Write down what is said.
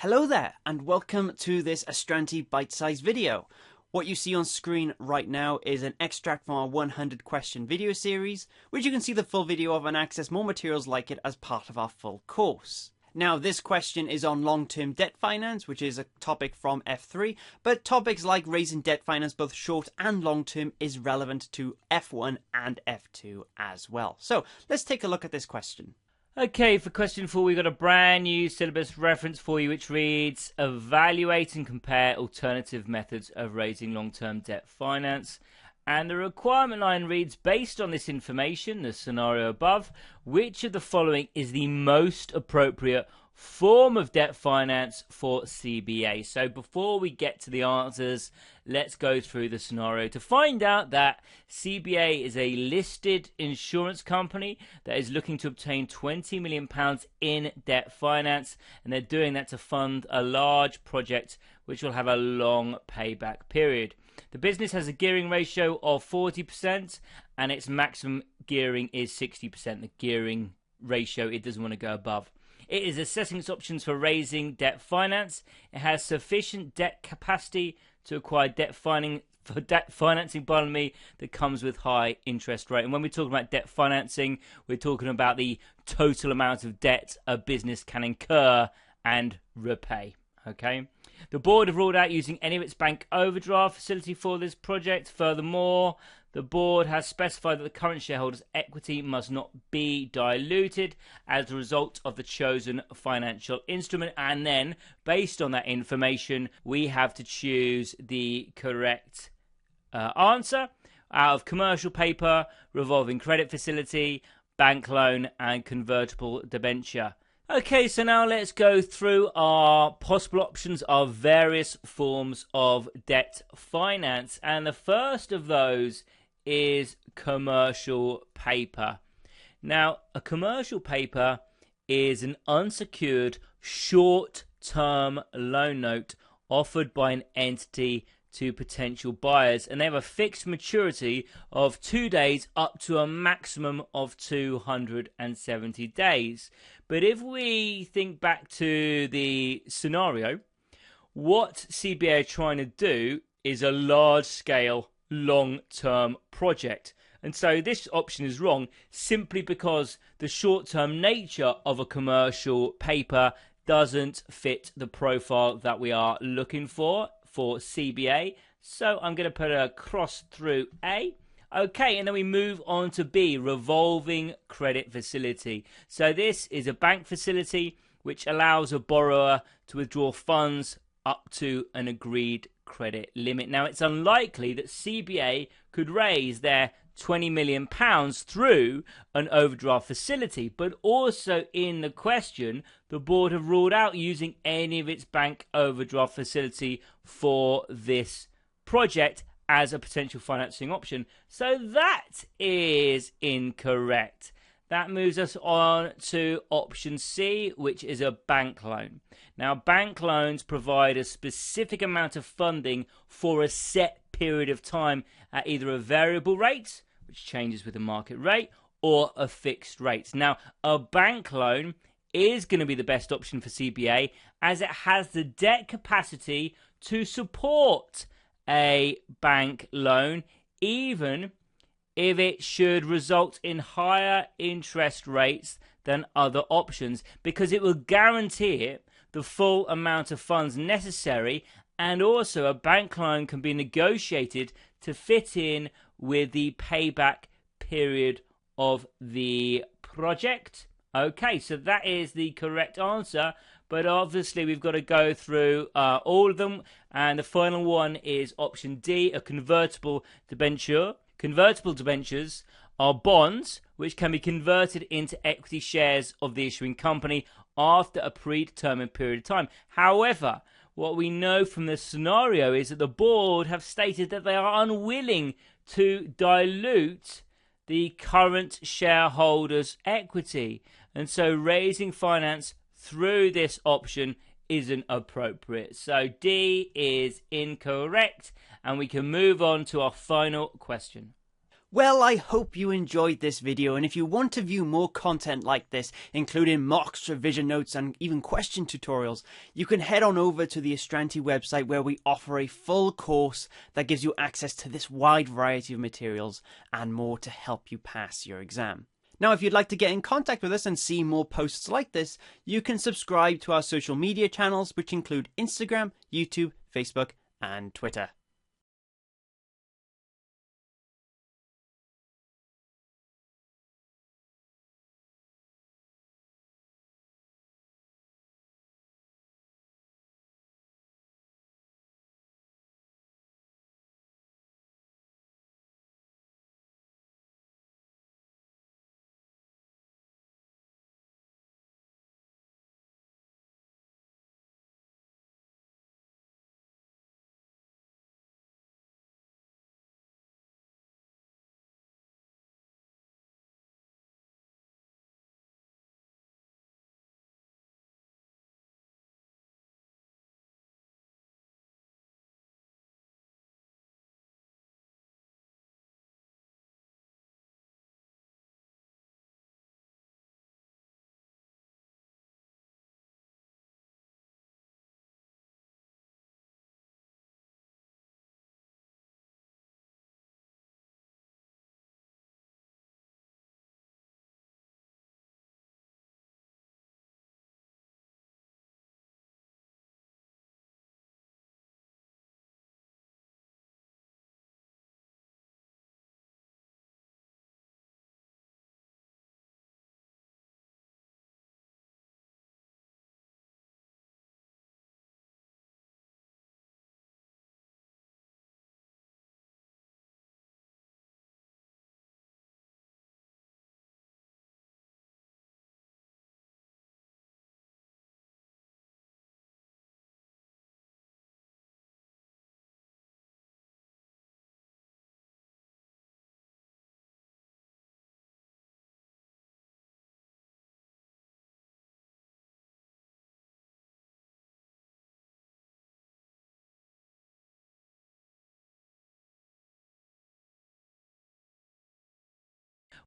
Hello there, and welcome to this Astranti bite-sized video. What you see on screen right now is an extract from our 100 question video series, which you can see the full video of and access more materials like it as part of our full course. Now, this question is on long-term debt finance, which is a topic from F3, but topics like raising debt finance, both short and long-term, is relevant to F1 and F2 as well. So, let's take a look at this question. Okay, for question 4, we've got a brand new syllabus reference for you, which reads, evaluate and compare alternative methods of raising long-term debt finance. And the requirement line reads, based on this information, the scenario above, which of the following is the most appropriate form of debt finance for CBA? So before we get to the answers, let's go through the scenario to find out that CBA is a listed insurance company that is looking to obtain £20 million in debt finance, and they're doing that to fund a large project which will have a long payback period. The business has a gearing ratio of 40% and its maximum gearing is 60%. The gearing ratio it doesn't want to go above. It is assessing its options for raising debt finance. It has sufficient debt capacity to acquire debt financing that comes with high interest rate. And when we talk about debt financing, we're talking about the total amount of debt a business can incur and repay. Okay. The board have ruled out using any of its bank overdraft facility for this project. Furthermore, the board has specified that the current shareholders' equity must not be diluted as a result of the chosen financial instrument. And then, based on that information, we have to choose the correct answer out of commercial paper, revolving credit facility, bank loan, and convertible debenture. Okay, so now let's go through our possible options of various forms of debt finance. And the first of those is commercial paper. Now, a commercial paper is an unsecured short-term loan note offered by an entity to potential buyers, and they have a fixed maturity of 2 days up to a maximum of 270 days. But if we think back to the scenario, what CBA are trying to do is a large-scale, long-term project. And so this option is wrong simply because the short-term nature of a commercial paper doesn't fit the profile that we are looking for CBA. So I'm going to put a cross through A. Okay, and then we move on to B, revolving credit facility. So this is a bank facility which allows a borrower to withdraw funds up to an agreed credit limit. Now, it's unlikely that CBA could raise their £20 million through an overdraft facility, but also in the question, the board have ruled out using any of its bank overdraft facility for this project as a potential financing option. So that is incorrect. That moves us on to option C, which is a bank loan. Now, bank loans provide a specific amount of funding for a set period of time at either a variable rate, which changes with the market rate, or a fixed rate. Now, a bank loan is going to be the best option for CBA as it has the debt capacity to support a bank loan, even if it should result in higher interest rates than other options, because it will guarantee it the full amount of funds necessary, and also a bank loan can be negotiated to fit in with the payback period of the project. Okay, so that is the correct answer, but obviously we've got to go through all of them, and the final one is option D, a convertible debenture. Convertible debentures are bonds which can be converted into equity shares of the issuing company after a predetermined period of time. However, what we know from the scenario is that the board have stated that they are unwilling to dilute the current shareholders' equity. And so raising finance through this option isn't appropriate. So D is incorrect, and we can move on to our final question. Well, I hope you enjoyed this video, and if you want to view more content like this, including mocks, revision notes, and even question tutorials, you can head on over to the Astranti website where we offer a full course that gives you access to this wide variety of materials and more to help you pass your exam. Now, if you'd like to get in contact with us and see more posts like this, you can subscribe to our social media channels, which include Instagram, YouTube, Facebook, and Twitter.